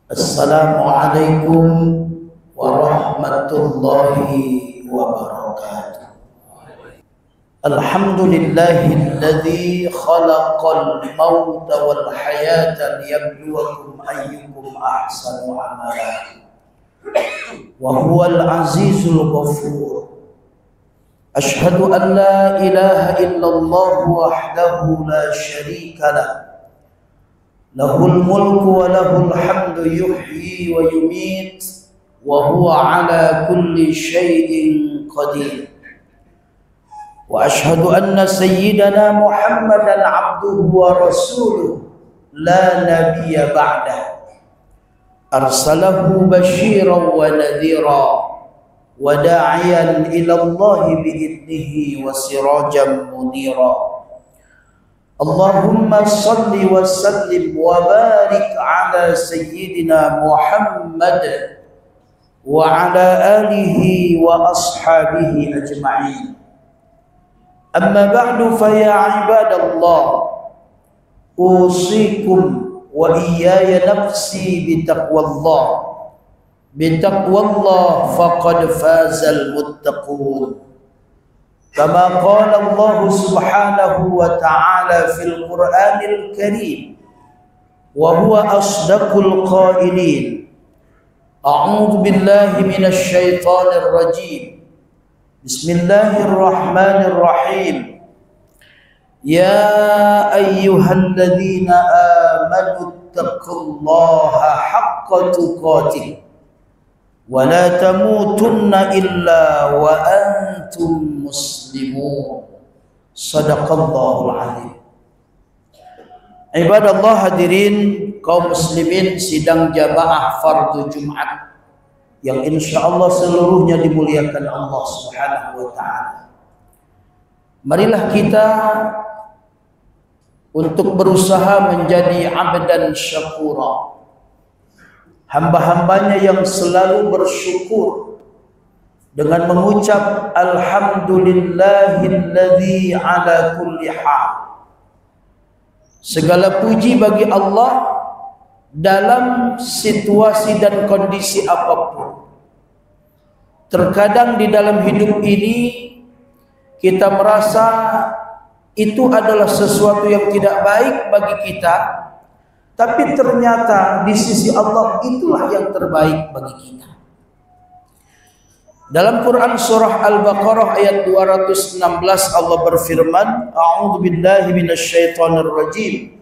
Assalamualaikum warahmatullahi wabarakatuh. Alhamdulillahilladzi khalaqal mauta wal hayata liyabluwakum ayyukum ahsanu amala. Wa huwal azizul ghafur. Ashhadu an la ilaha illallah wahdahu la syarika lah. Lahul mulku wa lahul hamdu yuhyi wa yumit wa huwa ala kulli syai'in qadir. Wa ashhadu anna sayyidana Muhammadan abduhu wa rasuluh la nabiyya ba'dah. Arsalahu basyiran wa nadhira wa da'iyan ila Allah bi'idnihi wa sirajan munira. Allahumma salli wa sallim wa barik ala sayyidina Muhammad wa ala alihi wa ashabihi ajma'in. Amma ba'du fa ya ibadallah, usikum wa iyaya nafsi bitaqwallah. Bitaqwallah faqad fazal muttaqun. Kama qala Allah subhanahu wa ta'ala fil Qur'anil Karim wa huwa asdaqul qailin. A'udzu billahi minasy syaithanir rajim. Bismillahirrahmanirrahim. Ya ayyuhalladzina amanu taqullaha haqqa tuqatih wa la tamutunna illa wa antum muslimun. Sadaqallahul azim. Ibadallah, hadirin kaum muslimin sidang jamaah fardu Jumat yang insyaallah seluruhnya dimuliakan Allah Subhanahu wa taala. Marilah kita untuk berusaha menjadi abdan syakura, hamba-hambanya yang selalu bersyukur dengan mengucap alhamdulillahilladzi ala kulli hal. Segala puji bagi Allah dalam situasi dan kondisi apapun. Terkadang di dalam hidup ini kita merasa itu adalah sesuatu yang tidak baik bagi kita, tapi ternyata di sisi Allah itulah yang terbaik bagi kita. Dalam Quran surah Al-Baqarah ayat 216 Allah berfirman, A'udzu billahi minasyaitonir rajim.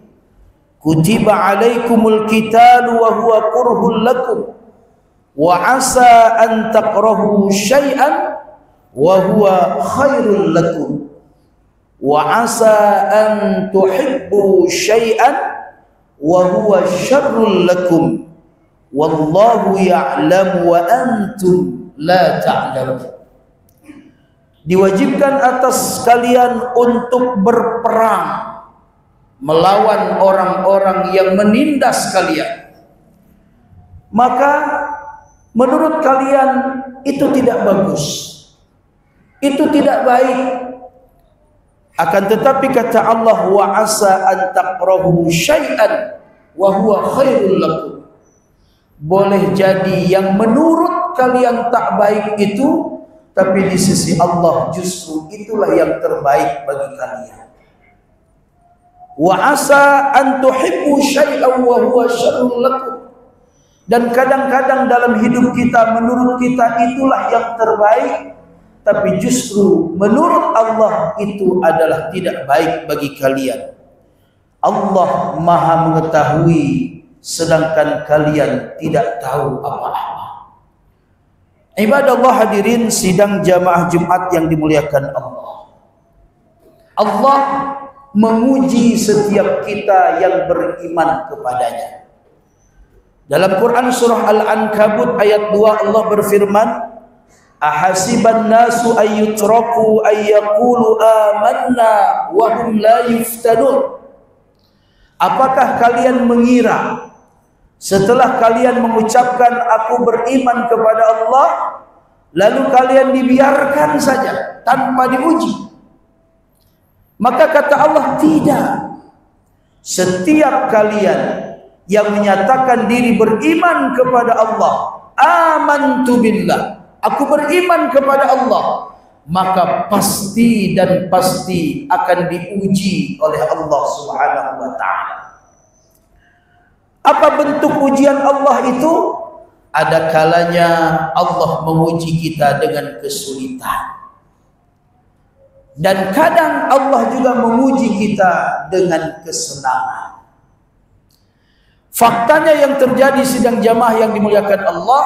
Kutiba 'alaikumul qitalu wa huwa kurhul lakum wa 'asa an takrahu syai'an wa huwa khairul lakum wa 'asa an tuhibbu syai'an wa huwa syarrul lakum wallahu ya'lamu wa antum la ta'lamun. Diwajibkan atas kalian untuk berperang melawan orang-orang yang menindas kalian, maka menurut kalian itu tidak bagus, itu tidak baik. Akan tetapi kata Allah, wa asa an takrahu syai'an wa huwa khairul lakum. Boleh jadi yang menurut kalian tak baik itu, tapi di sisi Allah justru itulah yang terbaik bagi kalian. Wa asa an tuhibbu syai'an wa huwa syarrul lakum. Dan kadang-kadang dalam hidup kita menurut kita itulah yang terbaik, tapi justru menurut Allah itu adalah tidak baik bagi kalian. Allah Maha mengetahui sedangkan kalian tidak tahu apa-apa. Ibadallah, hadirin sidang jamaah Jumat yang dimuliakan Allah. Allah menguji setiap kita yang beriman kepadanya. Dalam Quran surah Al-Ankabut ayat 2 Allah berfirman, ahasiban nasu ayyutraku ayyaqulu amanna wa hum la yuftanun. Apakah kalian mengira setelah kalian mengucapkan aku beriman kepada Allah, lalu kalian dibiarkan saja tanpa diuji? Maka kata Allah, tidak. Setiap kalian yang menyatakan diri beriman kepada Allah, amantu billah, aku beriman kepada Allah, maka pasti dan pasti akan diuji oleh Allah Subhanahu wa taala. Apa bentuk ujian Allah itu? Ada kalanya Allah menguji kita dengan kesulitan, dan kadang Allah juga menguji kita dengan kesenangan. Faktanya yang terjadi sidang jamaah yang dimuliakan Allah,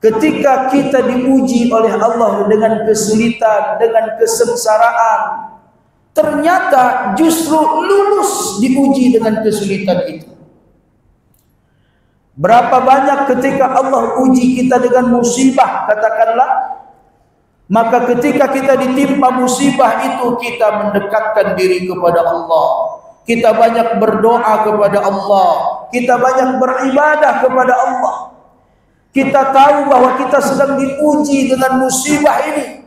ketika kita diuji oleh Allah dengan kesulitan, dengan kesengsaraan, ternyata justru lulus diuji dengan kesulitan itu. Berapa banyak ketika Allah uji kita dengan musibah, katakanlah, maka ketika kita ditimpa musibah itu, kita mendekatkan diri kepada Allah, kita banyak berdoa kepada Allah, kita banyak beribadah kepada Allah. Kita tahu bahwa kita sedang diuji dengan musibah ini,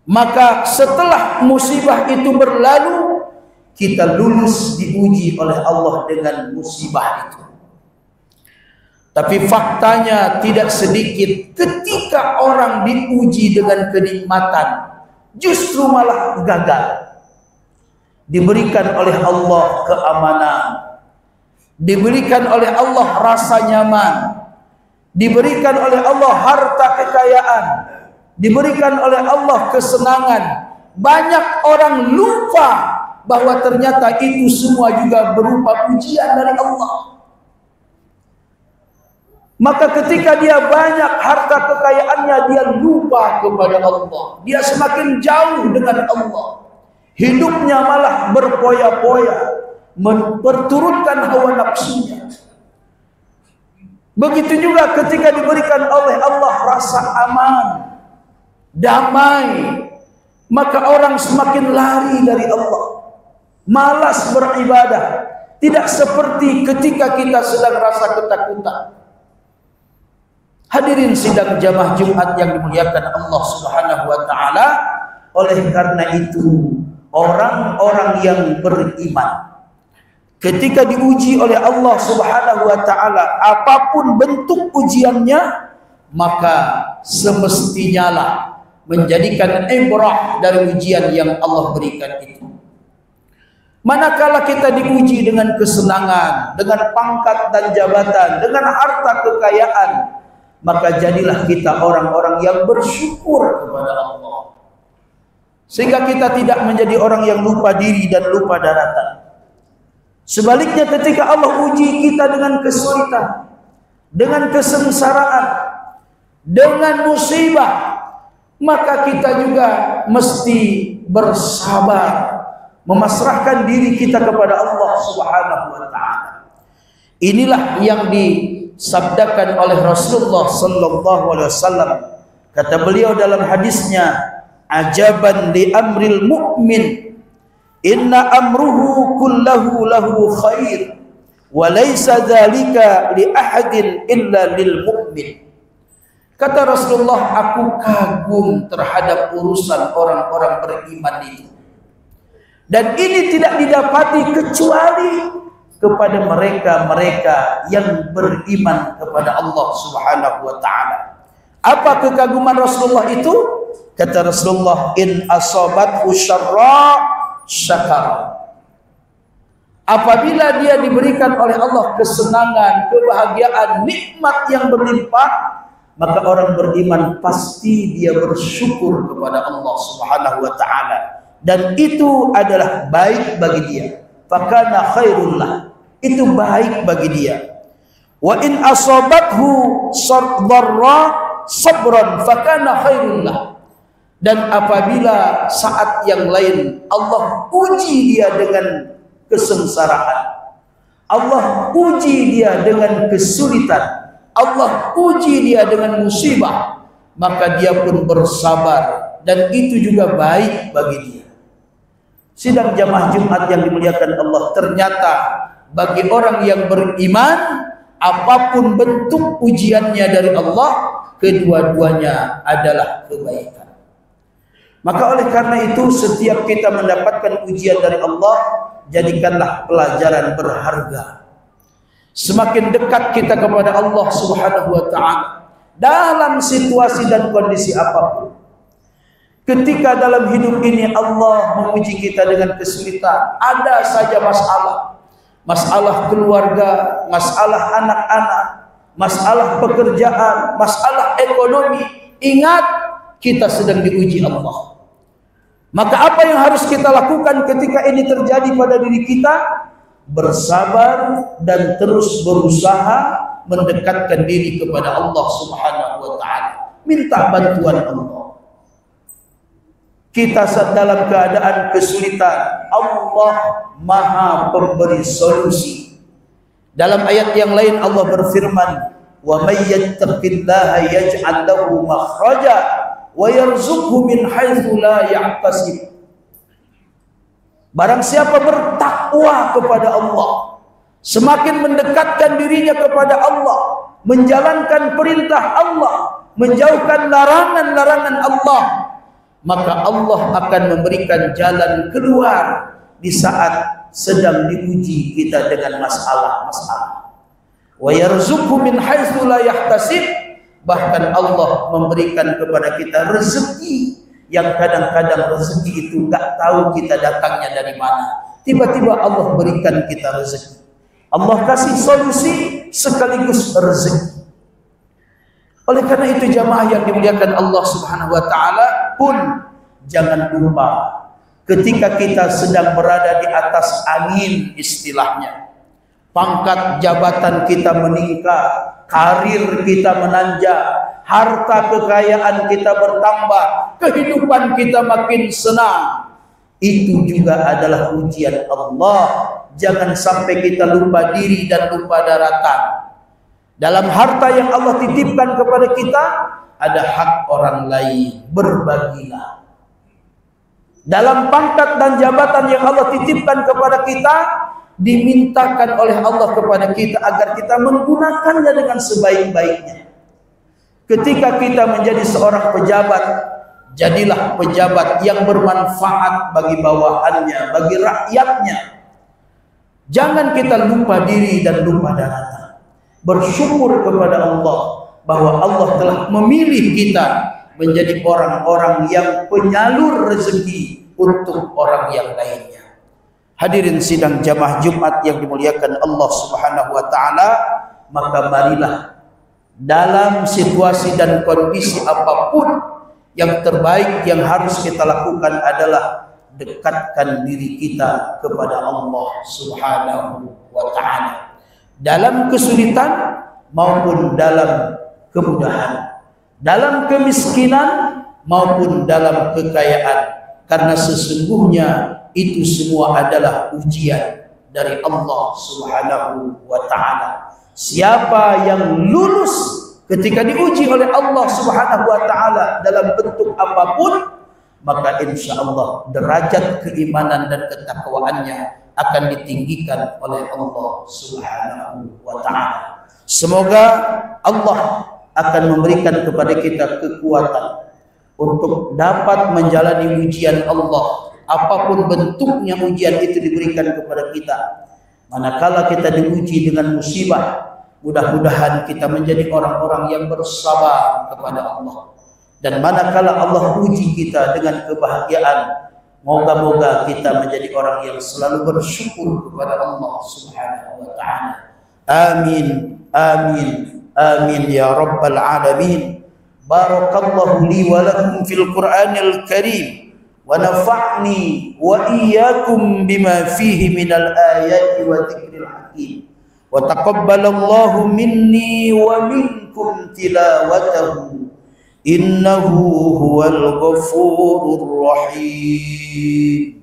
maka setelah musibah itu berlalu, kita lulus diuji oleh Allah dengan musibah itu. Tapi faktanya tidak sedikit ketika orang diuji dengan kenikmatan, justru malah gagal. Diberikan oleh Allah keamanan, diberikan oleh Allah rasa nyaman, diberikan oleh Allah harta kekayaan, diberikan oleh Allah kesenangan. Banyak orang lupa bahwa ternyata itu semua juga berupa ujian dari Allah. Maka ketika dia banyak harta kekayaannya, dia lupa kepada Allah. Dia semakin jauh dengan Allah. Hidupnya malah berpoya-poya, memperturutkan hawa nafsunya. Begitu juga ketika diberikan oleh Allah rasa aman, damai, maka orang semakin lari dari Allah, malas beribadah. Tidak seperti ketika kita sedang rasa ketakutan. Hadirin sidang jamaah Jumat yang dimuliakan Allah Subhanahu wa taala, oleh karena itu orang-orang yang beriman ketika diuji oleh Allah Subhanahu wa taala, apapun bentuk ujiannya, maka semestinya lah menjadikan ibrah dari ujian yang Allah berikan itu. Manakala kita diuji dengan kesenangan, dengan pangkat dan jabatan, dengan harta kekayaan, maka jadilah kita orang-orang yang bersyukur kepada Allah, sehingga kita tidak menjadi orang yang lupa diri dan lupa daratan. Sebaliknya ketika Allah uji kita dengan kesulitan, dengan kesengsaraan, dengan musibah, maka kita juga mesti bersabar, memasrahkan diri kita kepada Allah Subhanahu wa taala. Inilah yang disabdakan oleh Rasulullah sallallahu alaihi wasallam. Kata beliau dalam hadisnya, ajaban li amril mu'min, inna amruhu kullahu lahu khair, wa laysa dzalika li ahadin illa lil mu'min. Kata Rasulullah, aku kagum terhadap urusan orang-orang beriman itu, dan ini tidak didapati kecuali kepada mereka-mereka yang beriman kepada Allah Subhanahu wa taala. Apa kekaguman Rasulullah itu? Kata Rasulullah, in asabathu syarra syakara. Apabila dia diberikan oleh Allah kesenangan, kebahagiaan, nikmat yang berlimpah, maka orang beriman pasti dia bersyukur kepada Allah Subhanahu wa taala, dan itu adalah baik bagi dia. Fakana khairul lah, itu baik bagi dia. Wa in asabathu dharra sabran fakana khairul lah. Dan apabila saat yang lain Allah uji dia dengan kesengsaraan, Allah uji dia dengan kesulitan, Allah uji dia dengan musibah, maka dia pun bersabar, dan itu juga baik bagi dia. Sidang jamaah Jumat yang dimuliakan Allah, ternyata bagi orang yang beriman, apapun bentuk ujiannya dari Allah, kedua-duanya adalah kebaikan. Maka oleh karena itu, setiap kita mendapatkan ujian dari Allah, jadikanlah pelajaran berharga. semakin dekat kita kepada Allah Subhanahu wa ta'ala dalam situasi dan kondisi apapun. Ketika dalam hidup ini Allah menguji kita dengan kesulitan, ada saja masalah, masalah keluarga, masalah anak-anak, masalah pekerjaan, masalah ekonomi, ingat kita sedang diuji Allah. Maka apa yang harus kita lakukan ketika ini terjadi pada diri kita? Bersabar dan terus berusaha mendekatkan diri kepada Allah Subhanahu wa ta'ala, minta bantuan Allah. Kita dalam keadaan kesulitan, Allah Maha pemberi solusi. Dalam ayat yang lain Allah berfirman, "Wa may yattaqillaha yaj'al lahu makhraja wa yarzuqhu min haitsu la yahtasib." Barang siapa bertakwa kepada Allah, semakin mendekatkan dirinya kepada Allah, menjalankan perintah Allah, menjauhkan larangan-larangan Allah, maka Allah akan memberikan jalan keluar di saat sedang diuji kita dengan masalah-masalah. Wa yarzuqhu min haitsu la yahtasib, bahkan Allah memberikan kepada kita rezeki yang kadang-kadang rezeki itu enggak tahu kita datangnya dari mana. Tiba-tiba Allah berikan kita rezeki. Allah kasih solusi sekaligus rezeki. Oleh karena itu jamaah yang dimuliakan Allah Subhanahu wa ta'ala pun jangan lupa ketika kita sedang berada di atas angin istilahnya, pangkat jabatan kita meningkat, karir kita menanjak, harta kekayaan kita bertambah, kehidupan kita makin senang, itu juga adalah ujian Allah. Jangan sampai kita lupa diri dan lupa daratan. Dalam harta yang Allah titipkan kepada kita, ada hak orang lain, berbagilah. Dalam pangkat dan jabatan yang Allah titipkan kepada kita, dimintakan oleh Allah kepada kita agar kita menggunakannya dengan sebaik-baiknya. Ketika kita menjadi seorang pejabat, jadilah pejabat yang bermanfaat bagi bawahannya, bagi rakyatnya. Jangan kita lupa diri dan lupa daratan. Bersyukur kepada Allah bahwa Allah telah memilih kita menjadi orang-orang yang penyalur rezeki untuk orang yang lainnya. Hadirin sidang jamaah Jumat yang dimuliakan Allah Subhanahu wa ta'ala, maka marilah dalam situasi dan kondisi apapun, yang terbaik yang harus kita lakukan adalah dekatkan diri kita kepada Allah Subhanahu wa ta'ala, dalam kesulitan maupun dalam kemudahan, dalam kemiskinan maupun dalam kekayaan, karena sesungguhnya itu semua adalah ujian dari Allah Subhanahu wa ta'ala. Siapa yang lulus ketika diuji oleh Allah Subhanahu wa ta'ala dalam bentuk apapun, maka insya Allah derajat keimanan dan ketakwaannya akan ditinggikan oleh Allah Subhanahu wa ta'ala. Semoga Allah akan memberikan kepada kita kekuatan untuk dapat menjalani ujian Allah, apapun bentuknya ujian itu diberikan kepada kita. Manakala kita diuji dengan musibah, mudah-mudahan kita menjadi orang-orang yang bersabar kepada Allah. Dan manakala Allah uji kita dengan kebahagiaan, moga-moga kita menjadi orang yang selalu bersyukur kepada Allah Subhanahu wa ta'ala. Amin, amin, amin ya rabbal alamin. Barakallahu li wa lakum fil Qur'anil Karim, wa nafa'ni wa iyyakum bima fihi minal ayati wa dzikril hakim, wa taqabbalallahu minni wa minkum tilawatahu, innahu huwal ghafurur rahim.